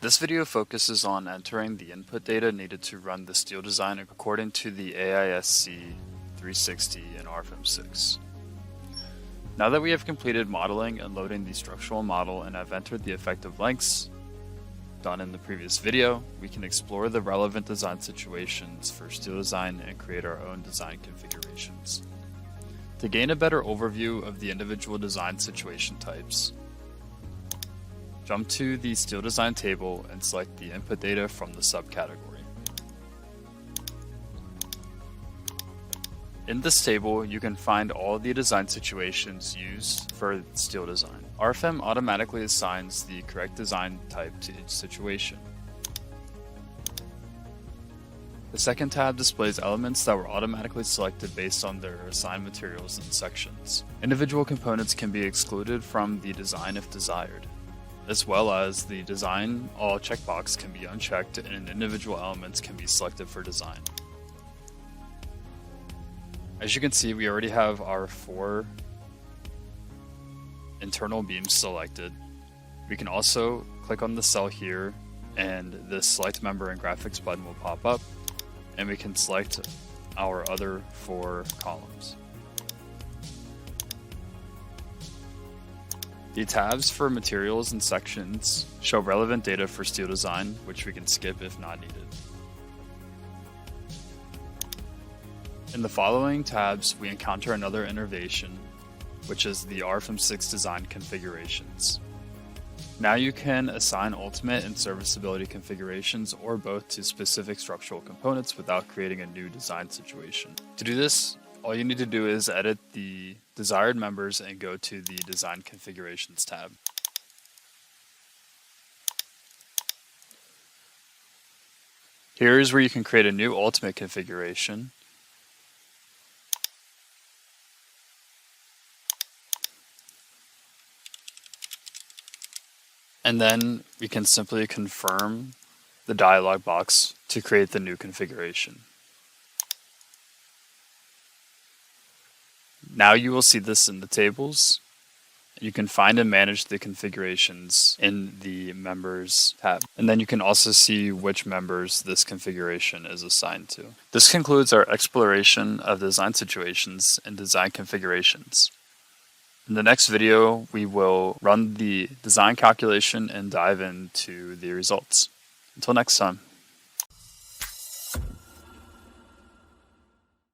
This video focuses on entering the input data needed to run the steel design according to the AISC 360 and RFEM 6. Now that we have completed modeling and loading the structural model and have entered the effective lengths done in the previous video, we can explore the relevant design situations for steel design and create our own design configurations. To gain a better overview of the individual design situation types, jump to the steel design table and select the input data from the subcategory. In this table, you can find all the design situations used for steel design. RFEM automatically assigns the correct design type to each situation. The second tab displays elements that were automatically selected based on their assigned materials and sections. Individual components can be excluded from the design if desired, as well as the design all checkbox can be unchecked and individual elements can be selected for design. As you can see, we already have our 4 internal beams selected. We can also click on the cell here and the select member and graphics button will pop up, and we can select our other 4 columns. The tabs for materials and sections show relevant data for steel design, which we can skip if not needed. In the following tabs, we encounter another innovation, which is the RFEM 6 design configurations. Now you can assign ultimate and serviceability configurations or both to specific structural components without creating a new design situation. To do this, all you need to do is edit the desired members and go to the Design Configurations tab. Here is where you can create a new ultimate configuration. And then we can simply confirm the dialog box to create the new configuration. Now you will see this in the tables. You can find and manage the configurations in the Members tab. And then you can also see which members this configuration is assigned to. This concludes our exploration of design situations and design configurations. In the next video, we will run the design calculation and dive into the results. Until next time.